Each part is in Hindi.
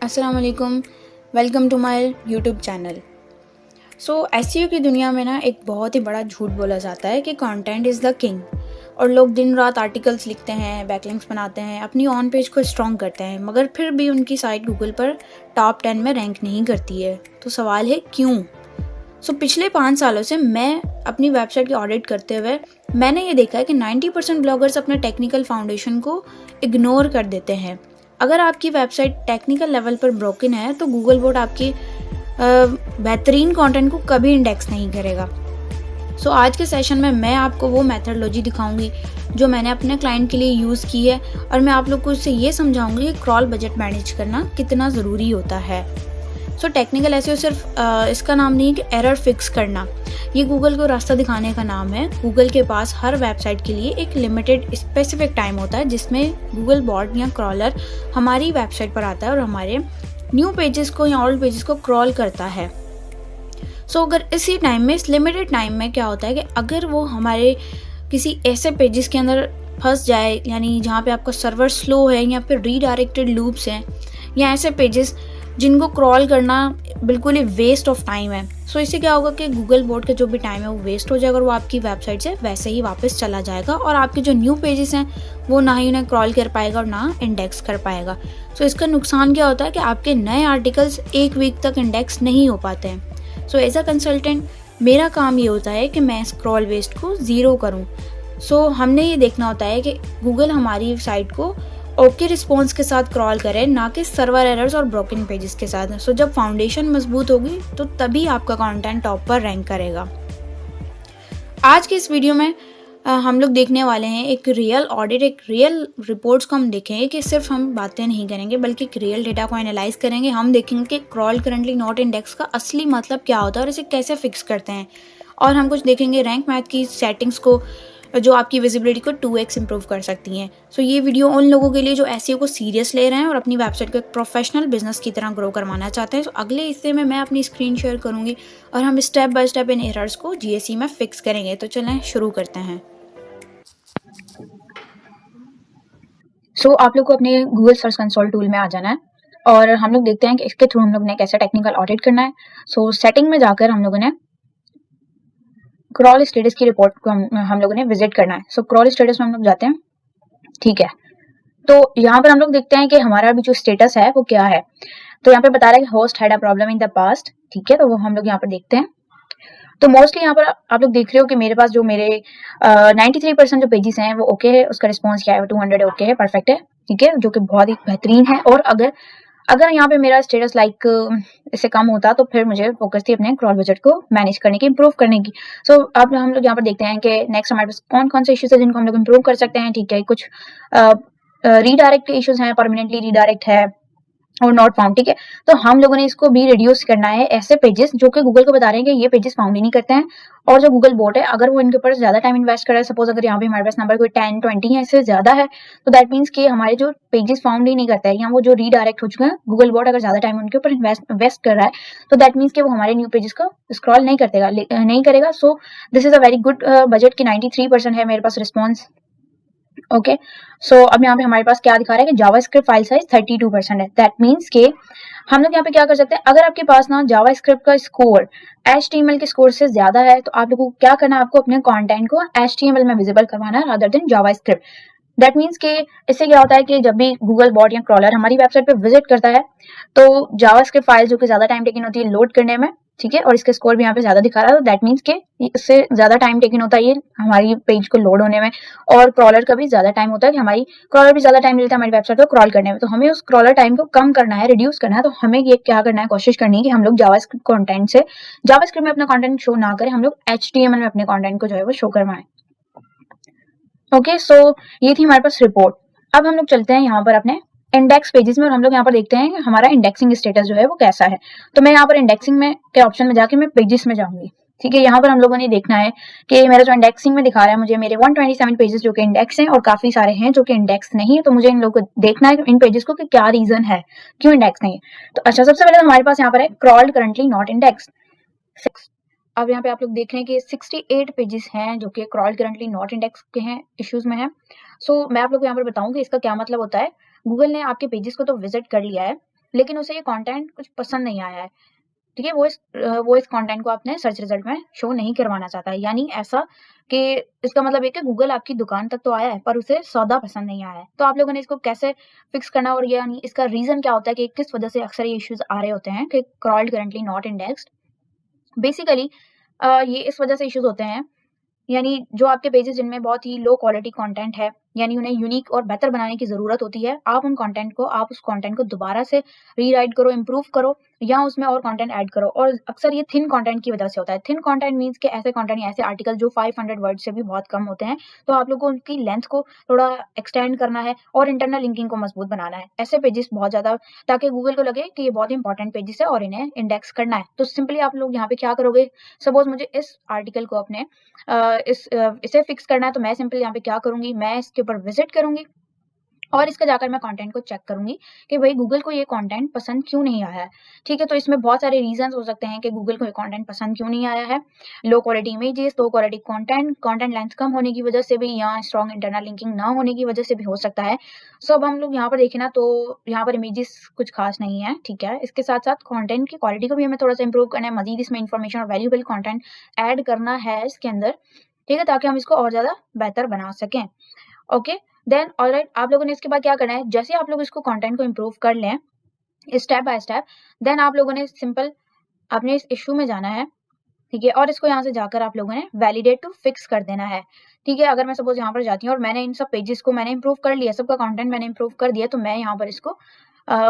अस्सलाम वालेकुम, welcome to my YouTube channel. SEO की दुनिया में ना एक बहुत ही बड़ा झूठ बोला जाता है कि कंटेंट इज़ द किंग। और लोग दिन रात आर्टिकल्स लिखते हैं, बैकलिंक्स बनाते हैं, अपनी ऑन पेज को स्ट्रॉन्ग करते हैं, मगर फिर भी उनकी साइट गूगल पर टॉप 10 में रैंक नहीं करती है। तो सवाल है क्यों? पिछले 5 सालों से मैं अपनी वेबसाइट की ऑडिट करते हुए मैंने ये देखा है कि 90% ब्लॉगर्स अपने टेक्निकल फाउंडेशन को इग्नोर कर देते हैं। अगर आपकी वेबसाइट टेक्निकल लेवल पर ब्रोकन है तो गूगल बोट आपकी बेहतरीन कंटेंट को कभी इंडेक्स नहीं करेगा। आज के सेशन में मैं आपको वो मेथडोलॉजी दिखाऊंगी जो मैंने अपने क्लाइंट के लिए यूज़ की है, और मैं आप लोग को उससे ये समझाऊंगी कि क्रॉल बजट मैनेज करना कितना ज़रूरी होता है। टेक्निकल एसईओ सिर्फ इसका नाम नहीं है कि एरर फिक्स करना, ये गूगल को रास्ता दिखाने का नाम है। गूगल के पास हर वेबसाइट के लिए एक लिमिटेड स्पेसिफिक टाइम होता है जिसमें गूगल बॉट या क्रॉलर हमारी वेबसाइट पर आता है और हमारे न्यू पेजेस को या ओल्ड पेजेस को क्रॉल करता है। अगर इसी टाइम में, इस लिमिटेड टाइम में क्या होता है कि अगर वो हमारे किसी ऐसे पेजेस के अंदर फंस जाए, यानी जहाँ पे आपका सर्वर स्लो है या फिर रीडायरेक्टेड लूप्स हैं या ऐसे पेजेस जिनको क्रॉल करना बिल्कुल ही वेस्ट ऑफ टाइम है, इससे क्या होगा कि गूगल बोट का जो भी टाइम है वो वेस्ट हो जाएगा और वो आपकी वेबसाइट से वैसे ही वापस चला जाएगा और आपके जो न्यू पेजेस हैं वो ना ही उन्हें क्रॉल कर पाएगा और ना इंडेक्स कर पाएगा। इसका नुकसान क्या होता है कि आपके नए आर्टिकल्स एक वीक तक इंडेक्स नहीं हो पाते हैं। एज अ कंसल्टेंट मेरा काम ये होता है कि मैं स्क्रॉल वेस्ट को ज़ीरो करूँ। हमने ये देखना होता है कि गूगल हमारी साइट को ओके रिस्पॉन्स के साथ क्रॉल करें, ना कि सर्वर एरर्स और ब्रोकन पेजेस के साथ। जब फाउंडेशन मजबूत होगी तो तभी आपका कंटेंट टॉप पर रैंक करेगा। आज के इस वीडियो में हम लोग देखने वाले हैं एक रियल ऑडिट, एक रियल रिपोर्ट्स को हम देखेंगे कि सिर्फ हम बातें नहीं करेंगे बल्कि एक रियल डेटा को एनालाइज करेंगे। हम देखेंगे कि क्रॉल करंटली नॉट इंडेक्स का असली मतलब क्या होता है और इसे कैसे फिक्स करते हैं, और हम कुछ देखेंगे रैंक मैथ की सेटिंग्स को जो आपकी विजिबिलिटी को 2x इम्प्रूव कर सकती हैं। ये वीडियो उन लोगों के लिए जो एसईओ को सीरियस ले रहे हैं और अपनी वेबसाइट को एक प्रोफेशनल बिजनेस की तरह ग्रो करवाना चाहते हैं। अगले हिस्से में मैं अपनी स्क्रीन शेयर करूंगी और हम step by step in errors को जीएसई में फिक्स करेंगे। चलें शुरू करते हैं। आप लोग को अपने गूगल सर्च कंसोल टूल में आ जाना है और हम लोग देखते हैं कि इसके थ्रू हम लोग ने कैसे टेक्निकल ऑडिट करना है। सेटिंग में जाकर हम लोगों ने क्रॉल स्टेटस की रिपोर्ट को हम लोगों ने विजिट करना है। क्रॉल स्टेटस में हम लोग जाते हैं, ठीक है। यहाँ पर हम लोग देखते हैं कि हमारा भी जो स्टेटस है वो क्या है। यहाँ पे बता रहा है कि host had a problem in the past, ठीक है। वो हम लोग यहाँ पर देखते हैं। मोस्टली यहाँ पर आप लोग देख रहे हो कि मेरे पास जो मेरे 93% जो पेजेस हैं वो ओके है, उसका रिस्पॉन्स क्या है, 200 ओके है, परफेक्ट है, ठीक है, जो कि बहुत ही बेहतरीन है। और अगर यहाँ पे मेरा स्टेटस लाइक इससे कम होता तो फिर मुझे फोकस थी अपने क्रॉल बजट को मैनेज करने की, इंप्रूव करने की। अब हम लोग यहाँ पर देखते हैं कि नेक्स्ट हमारे पास कौन कौन से इश्यूज है जिनको हम लोग इंप्रूव कर सकते हैं, ठीक है। कुछ रीडायरेक्ट इश्यूज हैं, परमानेंटली रीडायरेक्ट है और नॉट फाउंड, ठीक है। हम लोगों ने इसको भी रिड्यूस करना है, ऐसे पेजेस जो कि गूगल को बता रहे हैं कि ये पेजेस फाउंड ही नहीं करते हैं। और जो गूगल बोट है अगर वो इनके ऊपर ज्यादा टाइम इन्वेस्ट कर रहा है, सपोज अगर यहाँ पे हमारे पास नंबर कोई 10, 20 है, इससे ज्यादा है, तो दैट मीन्स कि हमारे जो पेजेस फाउंड ही नहीं करते हैं या वो जो रीडायरेक्ट हो चुके हैं, गूगल बोट अगर ज्यादा टाइम उनके ऊपर इन्वेस्ट कर रहा है तो दैट मीन्स कि वो हमारे न्यू पेजेस को स्क्रॉल नहीं करेगा। This is a very good budget की 93% है मेरे पास रिस्पॉन्स, ओके। अब यहाँ पे हमारे पास क्या दिखा रहा है कि जावास्क्रिप्ट फाइल साइज 32% है। दैट मीन्स के हम लोग यहाँ पे क्या कर सकते हैं, अगर आपके पास ना जावास्क्रिप्ट का स्कोर HTML के स्कोर से ज्यादा है तो आप लोगों को क्या करना है, आपको अपने कंटेंट को HTML में विजिबल करवाना है rather than JavaScript. That means के इससे क्या होता है कि जब भी गूगल बॉट या क्रॉलर हमारी वेबसाइट पे विजिट करता है तो जावास्क्रिप्ट फाइल जो कि ज्यादा टाइम टेकिंग होती है लोड करने में, ठीक है, और इसके स्कोर भी यहाँ पे ज्यादा दिखा रहा है, तो दैट मीन्स के इससे ज्यादा टाइम टेकिंग होता है ये हमारी पेज को लोड होने में। और क्रॉलर का भी ज्यादा टाइम होता है कि हमारी क्रॉलर भी ज्यादा टाइम लेता है हमारी वेबसाइट को क्रॉल करने में। तो हमें उस क्रॉलर टाइम को कम करना है, रिड्यूस करना है। तो हमें ये क्या करना है, कोशिश करनी है कि हम लोग जावास्क्रिप्ट कंटेंट से जावास्क्रिप्ट में अपना कंटेंट शो ना करें, हम लोग HTML में अपने कंटेंट को जो है वो शो करवाएं। ओके, ये थी हमारे पास रिपोर्ट। अब हम लोग चलते हैं यहाँ पर अपने इंडेक्स पेजेस में और हम लोग यहाँ पर देखते हैं हमारा इंडेक्सिंग स्टेटस जो है वो कैसा है। मैं यहाँ पर इंडेक्सिंग में के ऑप्शन में जाके मैं पेजेस में जाऊंगी, ठीक है। यहाँ पर हम लोगों ने देखना है कि मेरा जो इंडेक्सिंग में दिखा रहा है मुझे मेरे 127 पेजेस जो कि इंडेक्स हैं और काफी सारे हैं जो कि इंडेक्स नहीं है। तो मुझे इन लोगों को देखना है इन पेजेस को कि क्या रीजन है क्यों इंडेक्स नहीं है। तो अच्छा, सबसे पहले हमारे पास यहाँ पर है क्रॉल्ड करंटली नॉट इंडेक्स। अब यहाँ पे आप लोग देख रहे हैं कि 68 पेजेस हैं जो कि क्रॉल्ड करंटली नॉट इंडेक्स के हैं, इश्यूज में है। मैं आप लोग को यहाँ पर बताऊं कि इसका क्या मतलब होता है। गूगल ने आपके पेजेस को तो विजिट कर लिया है, लेकिन उसे ये कंटेंट कुछ पसंद नहीं आया है, ठीक है? वो इस कंटेंट को अपने सर्च रिजल्ट में शो नहीं करवाना चाहता है। यानी ऐसा कि इसका मतलब ये कि गूगल आपकी दुकान तक तो आया है, पर उसे सौदा पसंद नहीं आया है। तो आप लोगों ने इसको कैसे फिक्स करना, और यानी इसका रीज़न क्या होता है कि किस वजह से अक्सर ये इश्यूज़ आ रहे होते हैं कि crawled currently not indexed. Basically ये इस वजह से इश्यूज़ होते हैं, यानी जो आपके पेजेस जिनमें बहुत ही लो क्वालिटी कंटेंट है, यानी उन्हें यूनिक और बेहतर बनाने की ज़रूरत होती है। आप उस कंटेंट को दोबारा से रीराइट करो, इम्प्रूव करो या उसमें और कंटेंट ऐड करो, और अक्सर ये थिन कंटेंट की वजह से होता है। थिन कंटेंट मीन्स कि ऐसे कंटेंट या ऐसे आर्टिकल जो 500 वर्ड से भी बहुत कम होते हैं, तो आप लोगों को उनकी लेंथ को थोड़ा एक्सटेंड करना है और इंटरनल लिंकिंग को मजबूत बनाना है। ऐसे पेजेस बहुत ज़्यादा, ताकि गूगल को लगे कि ये बहुत इंपॉर्टेंट पेजेस है और इन्हें इंडेक्स करना है। तो सिंपली आप लोग यहाँ पे क्या करोगे, सपोज मुझे इस आर्टिकल को अपने इसे फिक्स करना है, तो मैं सिंपली यहाँ पे क्या करूँगी, मैं इसके ऊपर विज़िट करूँगी और इसका जाकर मैं कंटेंट को चेक करूँगी कि भई गूगल को ये कंटेंट पसंद क्यों नहीं आया है, ठीक है? तो इसमें बहुत सारे रीज़न्स हो सकते हैं कि गूगल को ये कंटेंट पसंद क्यों नहीं आया है। Low quality images, low quality content, content length कम होने की वजह से भी, या स्ट्रॉन्ग इंटरनल लिंकिंग ना होने की वजह से भी हो सकता है। सो अब हम लोग यहाँ पर देखें ना, तो यहाँ पर इमेजेस कुछ खास नहीं है, ठीक है? इसके साथ-साथ कंटेंट की क्वालिटी को भी हमें थोड़ा-सा इम्प्रूव करना है, मज़ीद इसमें इन्फॉर्मेशन और वैल्यूएबल कंटेंट ऐड करना है इसके अंदर, ठीक है? ताकि हम इसको और ज़्यादा बेहतर बना सकें। ओके, देन ऑलराइट, आप लोगों ने इसके बाद क्या करना है, जैसे आप लोग इसको कंटेंट को इम्प्रूव कर लें स्टेप बाय स्टेप, देन आप लोगों ने सिंपल अपने इस इश्यू में जाना है, ठीक है? और इसको यहाँ से जाकर आप लोगों ने वैलिडेट टू फिक्स कर देना है, ठीक है? अगर मैं सपोज यहाँ पर जाती हूँ और मैंने इन सब पेजेस को मैंने इम्प्रूव कर लिया, सबका कंटेंट मैंने इम्प्रूव कर दिया, तो मैं यहाँ पर इसको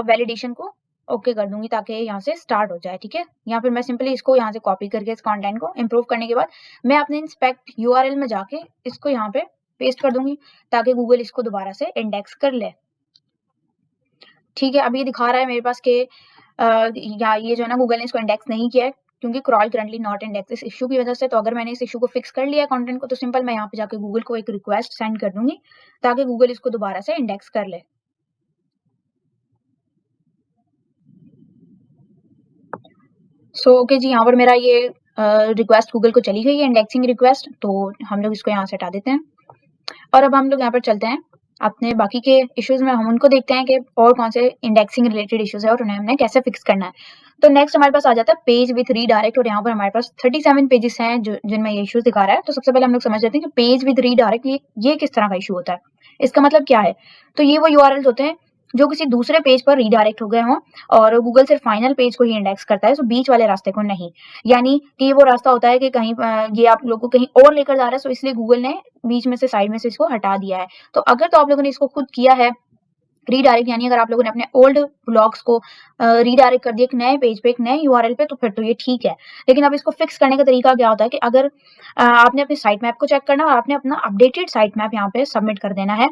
वैलिडेशन को ओके कर दूंगी ताकि यहाँ से स्टार्ट हो जाए, ठीक है? यहाँ पर मैं सिंपली इसको यहाँ से कॉपी करके इस कंटेंट को इम्प्रूव करने के बाद मैं अपने इंस्पेक्ट यूआरएल में जाके इसको यहाँ पे पेस्ट कर दूंगी ताकि गूगल इसको दोबारा से इंडेक्स कर ले, ठीक है? अब ये दिखा रहा है मेरे पास कि या ये जो है ना, गूगल ने इसको इंडेक्स नहीं किया है क्योंकि क्रॉल करंटली नॉट इंडेक्स, इस इश्यू की वजह से। तो अगर मैंने इस इश्यू को फिक्स कर लिया है कंटेंट को, तो सिंपल मैं यहाँ पे जाके गूगल को एक रिक्वेस्ट सेंड कर दूंगी ताकि गूगल इसको दोबारा से इंडेक्स कर ले। सो ओके जी, यहाँ पर मेरा ये रिक्वेस्ट गूगल को चली गई है, इंडेक्सिंग रिक्वेस्ट। तो हम लोग इसको यहाँ से हटा देते हैं और अब हम लोग यहाँ पर चलते हैं अपने बाकी के इश्यूज में, हम उनको देखते हैं कि और कौन से इंडेक्सिंग रिलेटेड इश्यूज है और उन्हें हमने कैसे फिक्स करना है। तो नेक्स्ट हमारे पास आ जाता है पेज विथ रीडायरेक्ट, और यहाँ पर हमारे पास 37 पेजेस हैं जो जिनमें ये इश्यूज दिखा रहा है। तो सबसे पहले हम लोग समझ लेते हैं कि पेज विथ रीडायरेक्ट ये किस तरह का इशू होता है, इसका मतलब क्या है। तो ये वो यूआरएल्स होते हैं जो किसी दूसरे पेज पर रीडायरेक्ट हो गए हों, और गूगल सिर्फ फाइनल पेज को ही इंडेक्स करता है, सो बीच वाले रास्ते को नहीं। यानी कि ये वो रास्ता होता है कि कहीं ये आप लोगों को कहीं और लेकर जा रहा है, सो इसलिए गूगल ने बीच में से, साइड में से इसको हटा दिया है। तो अगर तो आप लोगों ने इसको खुद किया है रीडायरेक्ट, यानी अगर आप लोगों ने अपने ओल्ड ब्लॉग्स को रीडायरेक्ट कर दिया एक नए पेज पे, एक नए यूआरएल पे, तो फिर तो ये ठीक है। लेकिन अब इसको फिक्स करने का तरीका क्या होता है कि अगर आपने अपने साइट मैप को चेक करना और आपने अपना अपडेटेड साइट मैप यहाँ पे सबमिट कर देना है,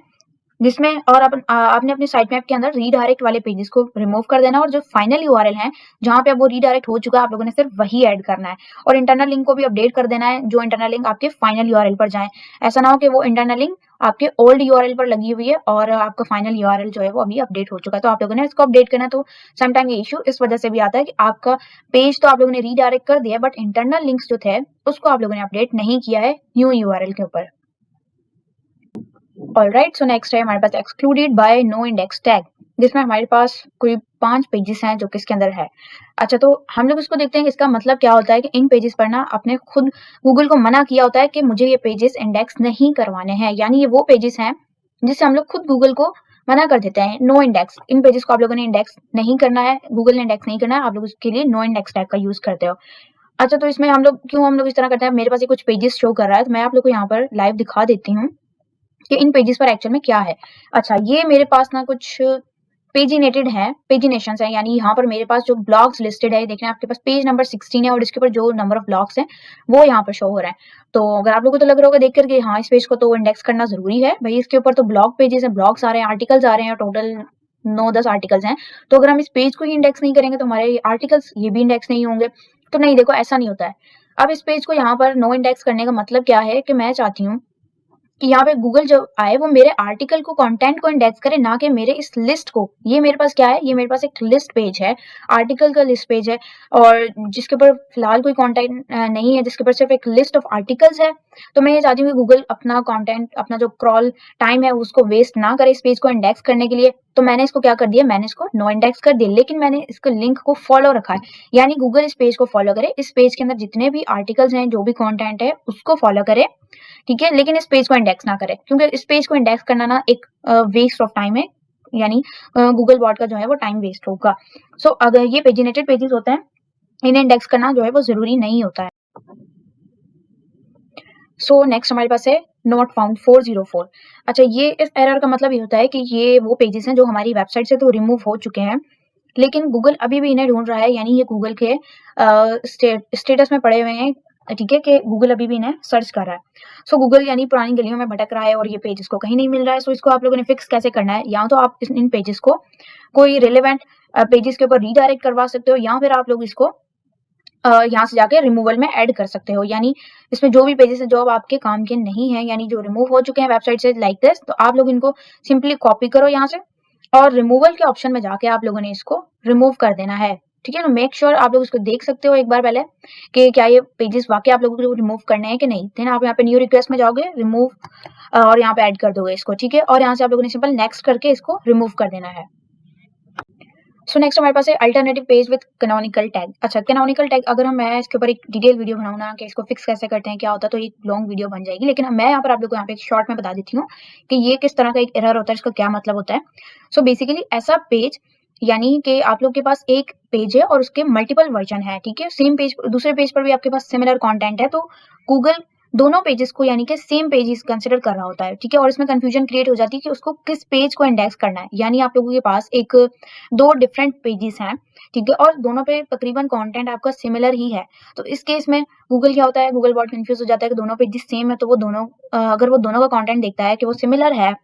जिसमें और आपने अपने साइट मैप के अंदर रीडायरेक्ट वाले पेजेस को रिमूव कर देना, और जो फाइनल यूआरएल है जहाँ पे अब वो रीडायरेक्ट हो चुका है, आप लोगों ने सिर्फ वही ऐड करना है, और इंटरनल लिंक को भी अपडेट कर देना है, जो इंटरनल लिंक आपके फाइनल यूआरएल पर जाए। ऐसा ना हो कि वो इंटरनल लिंक आपके ओल्ड यूआरएल पर लगी हुई है और आपका फाइनल यूआरएल जो है वो अभी अपडेट हो चुका है। तो आप लोगों ने इसको अपडेट करना। तो समटाइम ये इशू इस वजह से भी आता है कि आपका पेज तो आप लोगों ने रीडायरेक्ट कर दिया, बट इंटरनल लिंक्स जो थे उसको आप लोगों ने अपडेट नहीं किया है न्यू यूआरएल के ऊपर। ऑलराइट, सो नेक्स्ट है हमारे पास excluded by no index tag, जिसमें हमारे पास कोई 5 पेजेस हैं जो किसके अंदर है। अच्छा, तो हम लोग इसको देखते हैं कि इसका मतलब क्या होता है कि इन पेजेस पर ना आपने खुद गूगल को मना किया होता है कि मुझे ये पेजेस इंडेक्स नहीं करवाने हैं। यानी ये वो पेजेस हैं जिससे हम लोग खुद गूगल को मना कर देते हैं, नो इंडेक्स। इन पेजेस को आप लोगों ने इंडेक्स नहीं करना है, गूगल ने इंडेक्स नहीं करना है, आप लोग उसके लिए नो इंडेक्स टैग का यूज करते हो। अच्छा, तो इसमें हम लोग इस तरह करते हैं, मेरे पास ये कुछ पेजेस शो कर रहा है, तो मैं आप लोग को यहाँ पर लाइव दिखा देती हूँ कि इन पेजेस पर एक्चुअल में क्या है। अच्छा, ये मेरे पास ना कुछ पेजिनेटेड है, पेजिनेशंस है, यानी यहाँ पर मेरे पास जो ब्लॉग्स लिस्टेड है, देखना आपके पास पेज नंबर 16 है और इसके ऊपर जो नंबर ऑफ ब्लॉग्स हैं वो यहाँ पर शो हो रहा है। तो अगर आप लोगों को तो लग रहा होगा देख करके, हाँ इस पेज को तो इंडेक्स करना जरूरी है भाई, इसके ऊपर तो ब्लॉग पेजेस है, ब्लॉग्स आ रहे हैं, आर्टिकल्स आ रहे हैं, टोटल 9-10 आर्टिकल्स हैं। तो अगर हम इस पेज को ही इंडेक्स नहीं करेंगे तो हमारे आर्टिकल्स ये भी इंडेक्स नहीं होंगे। तो नहीं, देखो ऐसा नहीं होता है। अब इस पेज को यहाँ पर नो इंडेक्स करने का मतलब क्या है कि मैं चाहती हूँ कि यहाँ पे गूगल जो आए वो मेरे आर्टिकल को, कंटेंट को इंडेक्स करे, ना कि मेरे इस लिस्ट को। ये मेरे पास क्या है, ये मेरे पास एक लिस्ट पेज है, आर्टिकल का लिस्ट पेज है, और जिसके ऊपर फिलहाल कोई कंटेंट नहीं है, जिसके ऊपर सिर्फ एक लिस्ट ऑफ आर्टिकल्स है। तो मैं ये चाहती हूँ कि गूगल अपना कंटेंट, अपना जो क्रॉल टाइम है उसको वेस्ट ना करे इस पेज को इंडेक्स करने के लिए। तो मैंने इसको क्या कर दिया, मैंने इसको नो इंडेक्स कर दिया, लेकिन मैंने इसको लिंक को फॉलो रखा है, यानी गूगल इस पेज को फॉलो करे, इस पेज के अंदर जितने भी आर्टिकल्स हैं, जो भी कंटेंट है उसको फॉलो करे, ठीक है, लेकिन इस पेज को इंडेक्स ना करे, क्योंकि इस पेज को इंडेक्स करना ना एक वेस्ट ऑफ टाइम है, यानी गूगल बॉट का जो है वो टाइम वेस्ट होगा। सो अगर ये पेजिनेटेड पेजेस होते हैं, इन्हें इंडेक्स करना जो है वो जरूरी नहीं होता है। सो नेक्स्ट हमारे पास है नॉट फाउंड 404। अच्छा, ये इस एरर का मतलब ये होता है कि ये वो पेजेस हैं जो हमारी वेबसाइट से तो रिमूव हो चुके हैं, लेकिन गूगल अभी भी इन्हें ढूंढ रहा है, यानी ये गूगल के स्टेटस में पड़े हुए हैं, ठीक है, कि गूगल अभी भी इन्हें सर्च कर रहा है। सो गूगल यानी पुरानी गलियों में भटक रहा है और ये पेजेस को कहीं नहीं मिल रहा है। सो इसको आप लोगों ने फिक्स कैसे करना है, या तो आप इन पेजेस को कोई रिलेवेंट पेजेस के ऊपर रीडायरेक्ट करवा सकते हो, या फिर आप लोग इसको यहाँ से जाके रिमूवल में ऐड कर सकते हो, यानी इसमें जो भी पेजेस हैं जो अब आपके काम के नहीं है, यानी जो रिमूव हो चुके हैं वेबसाइट से लाइक दिस, तो आप लोग इनको सिंपली कॉपी करो यहाँ से और रिमूवल के ऑप्शन में जाके आप लोगों ने इसको रिमूव कर देना है, ठीक है। तो मेक श्योर आप लोग इसको देख सकते हो एक बार पहले कि क्या ये पेजेस वाकई आप लोगों को रिमूव करने हैं कि नहीं। देन आप यहाँ पे न्यू रिक्वेस्ट में जाओगे, रिमूव और यहाँ पे ऐड कर दोगे इसको, ठीक है, और यहाँ से आप लोगों ने सिंपल नेक्स्ट करके इसको रिमूव कर देना है। सो नेक्स्ट हमारे पास है alternative page with canonical tag. अच्छा, कैनोनिकल टैग अगर मैं इसके ऊपर एक डिटेल वीडियो बनाऊँ ना कि इसको फिक्स कैसे करते हैं, क्या होता है, तो ये लॉन्ग वीडियो बन जाएगी, लेकिन मैं यहाँ पर आप लोगों को यहाँ पे एक शॉर्ट में बता देती हूँ कि ये किस तरह का एक एरर होता है, इसका क्या मतलब होता है। सो बेसिकली ऐसा पेज, यानी कि आप लोग के पास एक पेज है और उसके मल्टीपल वर्जन है, ठीक है, सेम पेज दूसरे पेज पर भी आपके पास सिमिलर कंटेंट है, तो गूगल दोनों पेजेस को यानी कि सेम पेजेस कंसिडर कर रहा होता है, ठीक है, और इसमें कंफ्यूजन क्रिएट हो जाती है कि उसको किस पेज को इंडेक्स करना है, यानी आप लोगों के पास एक दो डिफरेंट पेजेस हैं, ठीक है, और दोनों पे तकरीबन कंटेंट आपका सिमिलर ही है। तो इस केस में गूगल क्या होता है, गूगल बहुत कंफ्यूज हो जाता है कि दोनों पेजेस सेम है, तो वो दोनों अगर वो दोनों का कंटेंट देखता है कि वो सिमिलर है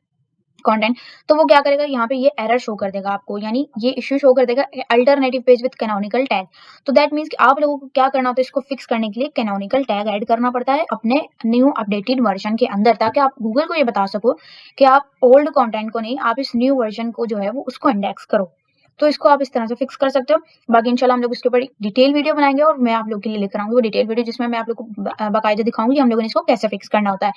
कंटेंट, तो वो क्या करेगा, यहाँ पे ये एरर शो कर देगा आपको, यानी ये इश्यू शो कर देगा alternative page with canonical tag. तो दैट मींस कि आप लोगों को क्या करना होता है, इसको फिक्स करने के लिए कैनोनिकल टैग ऐड करना पड़ता है अपने न्यू अपडेटेड वर्जन के अंदर, ताकि आप गूगल को ये बता सको कि आप ओल्ड कंटेंट को नहीं, आप इस न्यू वर्जन को जो है वो उसको इंडेक्स करो। तो इसको आप इस तरह से फिक्स कर सकते हो। बाकी इंशाल्लाह हम लोग इसके ऊपर डिटेल वीडियो बनाएंगे और मैं आप लोग के लिए लेकर आऊंगी वो डिटेल वीडियो, जिसमें मैं आप लोग को बाकायदा दिखाऊंगी हम लोगों ने इसको कैसे फिक्स करना होता है।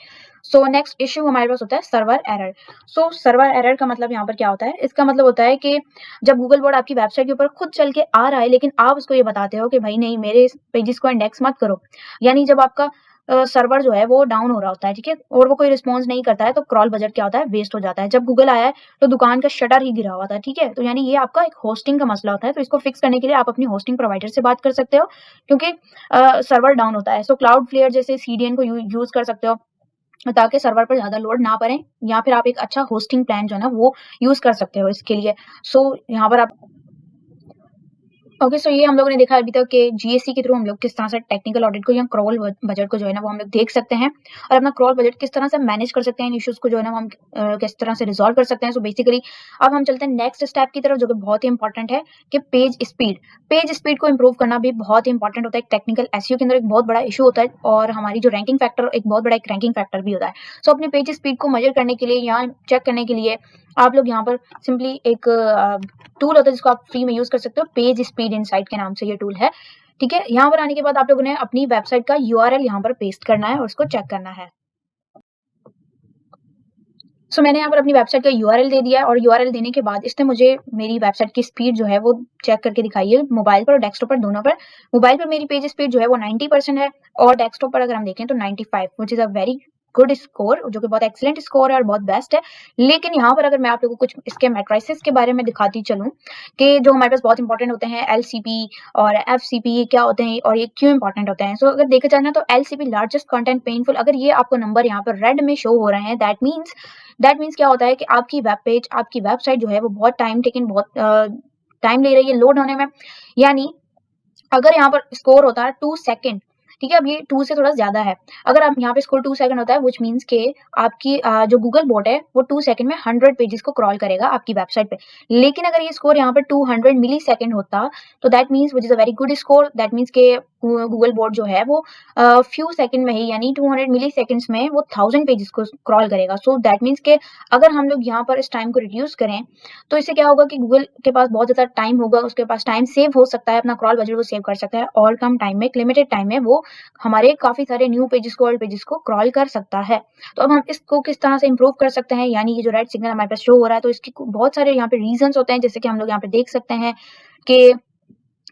सो नेक्स्ट इश्यू हमारे पास होता है सर्वर एरर। सो सर्वर एरर का मतलब यहाँ पर क्या होता है, इसका मतलब होता है कि जब गूगल बोर्ड आपकी वेबसाइट के ऊपर खुद चल के आ रहा है, लेकिन आप उसको ये बताते हो कि भाई नहीं, मेरे इस पेजेस को इंडेक्स मत करो, यानी जब आपका सर्वर जो है वो डाउन हो रहा होता है, ठीक है, और वो कोई रिस्पॉन्स नहीं करता है, तो क्रॉल बजट क्या होता है, वेस्ट हो जाता है। जब गूगल आया है तो दुकान का शटर ही गिरा हुआ था, ठीक है, तो यानी ये आपका एक होस्टिंग का मसला होता है। तो इसको फिक्स करने के लिए आप अपनी होस्टिंग प्रोवाइडर से बात कर सकते हो, क्योंकि सर्वर डाउन होता है। सो क्लाउड फ्लेयर जैसे सीडीएन को यूज कर सकते हो ताकि सर्वर पर ज्यादा लोड ना पड़े, या फिर आप एक अच्छा होस्टिंग प्लान जो है ना वो यूज कर सकते हो इसके लिए। सो यहाँ पर आप ओके, सो ये हम लोगों ने देखा अभी तक कि जीएससी के थ्रू हम लोग किस तरह से टेक्निकल ऑडिट को या क्रॉल बजट को जो है ना वो हम लोग देख सकते हैं, और अपना क्रॉल बजट किस तरह से मैनेज कर सकते हैं, इन इश्यूज को जो है ना हम किस तरह से रिजॉल्व कर सकते हैं। सो बेसिकली अब हम चलते हैं नेक्स्ट स्टेप की तरफ, जो कि बहुत ही इंपॉर्टेंट है कि पेज स्पीड को इंप्रूव करना भी बहुत ही इंपॉर्टेंट होता है। टेक्निकल एसईओ के अंदर एक बहुत बड़ा इशू होता है, और हमारी जो रैंकिंग फैक्टर एक बहुत बड़ा एक रैंकिंग फैक्टर भी होता है। सो अपने पेज स्पीड को मेजर करने के लिए या चेक करने के लिए आप लोग यहाँ पर सिंपली एक टूल होता है जिसको आप फ्री में यूज कर सकते हो, पेज स्पीड इनसाइट के नाम से ये टूल है, ठीक है। यहाँ पर आने के बाद आप लोगों ने अपनी वेबसाइट का यूआरएल यहाँ पर पेस्ट करना है और उसको चेक करना है। सो मैंने यहाँ पर अपनी वेबसाइट का यूआरएल दे दिया है, और यूआरएल देने के बाद इसने मुझे मेरी वेबसाइट की स्पीड जो है वो चेक करके दिखाई है, मोबाइल पर और डेस्कटॉप पर दोनों पर। मोबाइल पर मेरी पेज स्पीड जो है वो 90% है, और डेस्कटॉप पर अगर हम देखें तो 95, which is a very good score, जो कि बहुत एक्सीलेंट स्कोर है और बहुत बेस्ट है। लेकिन यहाँ पर अगर मैं आप लोगों को कुछ इसके मैट्रिसेस के बारे में दिखाती चलूँ कि जो हमारे पास बहुत इंपॉर्टेंट होते हैं, एलसीपी और एफसीपी क्या होते हैं और ये क्यों इंपॉर्टेंट होते हैं। सो अगर देखा जाए ना तो एलसीपी लार्जेस्ट कंटेंट पेनफुल, अगर ये आपको नंबर यहाँ पर रेड में शो हो रहे हैं, दैट मीन्स क्या होता है कि आपकी वेब पेज, आपकी वेबसाइट जो है वो बहुत बहुत टाइम ले रही है लोड होने में। यानी अगर यहाँ पर स्कोर होता है 2 सेकेंड, ठीक है, अब ये 2 से थोड़ा ज्यादा है, अगर आप यहाँ पे स्कोर 2 सेकंड होता है, विच मीन्स के आपकी जो गूगल बोट है वो 2 सेकंड में 100 पेजेस को क्रॉल करेगा आपकी वेबसाइट पे। लेकिन अगर ये स्कोर यहाँ पर 200 मिली सेकंड होता, तो that means which is a very good score, that means के गूगल बोर्ड जो है वो फ्यू सेकंड में ही यानी 200 मिली सेकंड्स में वो 1000 पेजेस को क्रॉल करेगा। सो दैट मीन्स कि अगर हम लोग यहाँ पर इस टाइम को रिड्यूस करें तो इससे क्या होगा कि गूगल के पास बहुत ज़्यादा टाइम होगा, उसके पास टाइम सेव हो सकता है, अपना क्रॉल बजट वो सेव कर सकता है और कम टाइम में, एक लिमिटेड टाइम में वो हमारे काफ़ी सारे न्यू पेजेस को, ओल्ड पेजेस को क्रॉल कर सकता है। तो अब हम इसको किस तरह से इम्प्रूव कर सकते हैं, यानी ये जो रेड सिग्नल हमारे पास शो हो रहा है तो इसके बहुत सारे यहाँ पे रीजंस होते हैं, जैसे कि हम लोग यहाँ पे देख सकते हैं कि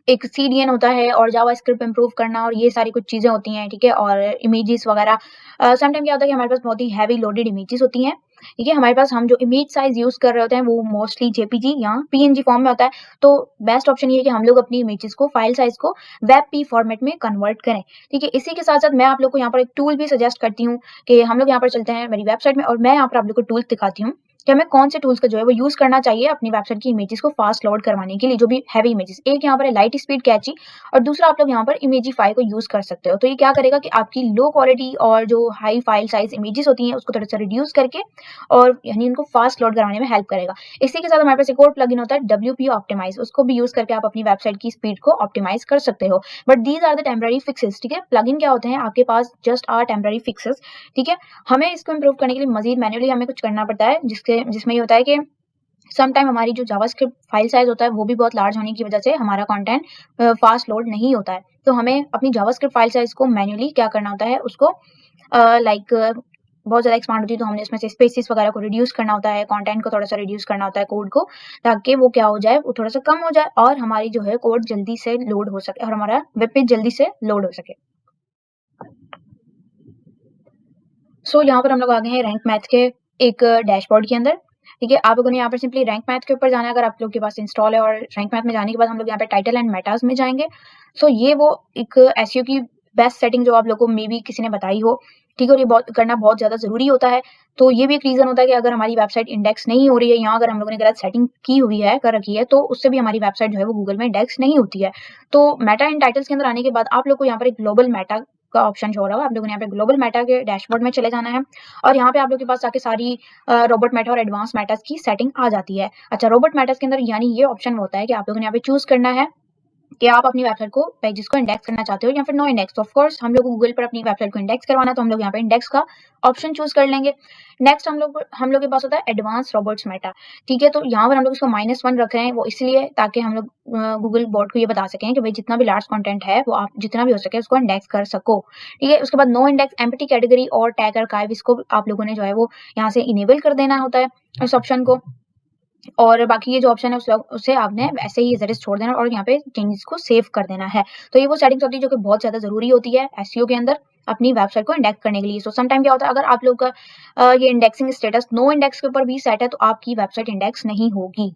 एक सीडीएन होता है और जावास्क्रिप्ट इम्प्रूव करना और ये सारी कुछ चीज़ें होती हैं, ठीक है। और इमेजेस वगैरह समटाइम क्या होता है कि हमारे पास बहुत ही हैवी लोडेड इमेजेस होती हैं, ठीक है। हमारे पास हम जो इमेज साइज यूज़ कर रहे होते हैं वो मोस्टली जेपीजी या पीएनजी फॉर्म में होता है। तो बेस्ट ऑप्शन ये है कि हम लोग अपनी इमेजेस को, फाइल साइज को वेब फॉर्मेट में कन्वर्ट करें, ठीक है। इसी के साथ-साथ मैं आप लोग को यहाँ पर एक टूल भी सजेस्ट करती हूँ कि हम लोग यहाँ पर चलते हैं मेरी वेबसाइट में और मैं यहाँ पर आप लोग को टूल्स दिखाती हूँ कि हमें कौन से टूल्स का जो है वो यूज़ करना चाहिए अपनी वेबसाइट की इमेजेस को फास्ट लोड करवाने के लिए, जो भी हैवी इमेजेस। एक यहाँ पर है लाइट स्पीड कैची और दूसरा आप लोग यहाँ पर इमेजिफाई को यूज़ कर सकते हो। तो ये क्या करेगा कि आपकी लो क्वालिटी और जो हाई फाइल साइज इमेजेस होती हैं उसको थोड़ा-सा रिड्यूस करके और यानी इनको फास्ट लोड करवाने में हेल्प करेगा। इसी के साथ हमारे पास एक और प्लगइन होता है डब्ल्यूपी ऑप्टिमाइज़, उसको भी यूज़ करके आप अपनी वेबसाइट की स्पीड को ऑप्टिमाइज़ कर सकते हो। But these are the temporary fixes, ठीक है। प्लगइन क्या होते हैं, आपके पास जस्ट आर टेम्परेरी फिक्सेस, ठीक है। हमें इसको इम्प्रूव करने के लिए मज़ीद मैन्युअली हमें कुछ करना पड़ता है, जिसमें ये होता है कि सम टाइम हमारी जो जावास्क्रिप्ट फाइल साइज होता है वो भी बहुत लार्ज होने की वजह से हमारा कंटेंट फास्ट लोड नहीं होता है। तो हमें अपनी जावास्क्रिप्ट फाइल साइज को मैन्युअली क्या करना होता है, उसको बहुत ज़्यादा एक्सपांड होती है तो हमने इसमें से स्पेसेस वगैरह को रिड्यूस करना होता है, कंटेंट को थोड़ा-सा रिड्यूस करना होता है, कोड को, ताकि वो क्या हो जाए, वो थोड़ा-सा कम हो जाए और हमारी जो है कोड जल्दी से लोड हो सके और हमारा वेब पेज जल्दी से लोड हो सके। सो यहाँ पर हम लोग आ गए हैं रैंक मैथ के एक डैशबोर्ड के अंदर, ठीक है। आप लोगों ने यहाँ पर सिंपली रैंक मैथ के ऊपर जाना है, अगर आप लोग के पास इंस्टॉल है, और रैंक मैथ में जाने के बाद हम लोग यहाँ पे टाइटल एंड मेटास में जाएंगे। सो ये वो एक एसईओ की बेस्ट सेटिंग जो आप लोगों को मे बी किसी ने बताई हो, ठीक है। और ये बहुत करना बहुत ज़्यादा ज़रूरी होता है। तो ये भी एक रीज़न होता है कि अगर हमारी वेबसाइट इंडेक्स नहीं हो रही है या अगर हम लोगों ने गलत सेटिंग की हुई है, कर रखी है, तो उससे भी हमारी वेबसाइट जो है वो गूगल में इंडेक्स नहीं होती है। तो मेटा एंड टाइटल्स के अंदर आने के बाद आप लोग को यहाँ पर एक ग्लोबल मेटा का ऑप्शन शो हो रहा होगा। आप लोगों ने यहाँ पे ग्लोबल मेटा के डैशबोर्ड में चले जाना है और यहाँ पे आप लोग के पास जाके सारी रोबोट मेटा और एडवांस मेटास की सेटिंग आ जाती है। अच्छा, रोबोट मेटास के अंदर यानी ये ऑप्शन होता है कि आप लोगों ने यहाँ पे चूज़ करना है कि आप अपनी वेबसाइट को, पेजेस को इंडेक्स करना चाहते हो या फिर नो इंडेक्स। ऑफ कोर्स हम लोग को गूगल पर अपनी वेबसाइट को इंडेक्स करवाना है तो हम लोग यहाँ पे इंडेक्स का ऑप्शन चूज कर लेंगे। नेक्स्ट हम लोग के पास होता है एडवांस रोबोट्स मेटा, ठीक है। तो यहाँ पर हम लोग इसको -1 रख रहे हैं, वो इसलिए ताकि हम लोग गूगल बोर्ड को ये बता सकें कि भाई जितना भी लार्ज कंटेंट है वो आप जितना भी हो सके उसको इंडेक्स कर सको, ठीक है। उसके बाद नो इंडेक्स, एम्प्टी कैटेगरी और टैग आर्काइव, इसको आप लोगों ने जो है वो यहाँ से इनेबल कर देना होता है इस ऑप्शन को। और बाकी ये जो ऑप्शन है उसे आपने वैसे ही एज़ इट इज़ छोड़ देना और यहाँ पे चेंजेस को सेव कर देना है। तो ये वो सेटिंग्स होती है जो कि बहुत ज़्यादा ज़रूरी होती है एसईओ के अंदर अपनी वेबसाइट को इंडेक्स करने के लिए। सो सम टाइम क्या होता है, अगर आप लोग का ये इंडेक्सिंग स्टेटस नो इंडेक्स के ऊपर भी सेट है तो आपकी वेबसाइट इंडेक्स नहीं होगी।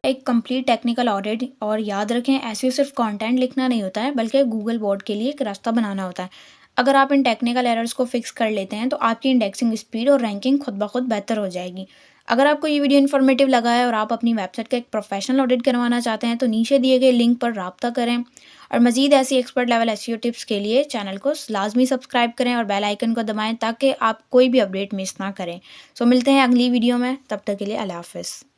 एक कंप्लीट टेक्निकल ऑडिट, और याद रखें एसईओ सिर्फ कंटेंट लिखना नहीं होता है बल्कि गूगल बोर्ड के लिए एक रास्ता बनाना होता है। अगर आप इन टेक्निकल एरर्स को फिक्स कर लेते हैं तो आपकी इंडेक्सिंग स्पीड और रैंकिंग खुद ब खुद बेहतर हो जाएगी। अगर आपको ये वीडियो इन्फॉर्मेटिव लगा है और आप अपनी वेबसाइट का एक प्रोफेशनल ऑडिट करवाना चाहते हैं तो नीचे दिए गए लिंक पर राब्ता करें और मज़ीद ऐसी एक्सपर्ट लेवल एसईओ टिप्स के लिए चैनल को लाजमी सब्सक्राइब करें और बेल आइकन को दबाएं ताकि आप कोई भी अपडेट मिस ना करें। सो मिलते हैं अगली वीडियो में, तब तक के लिए अल्लाह हाफ़िज़।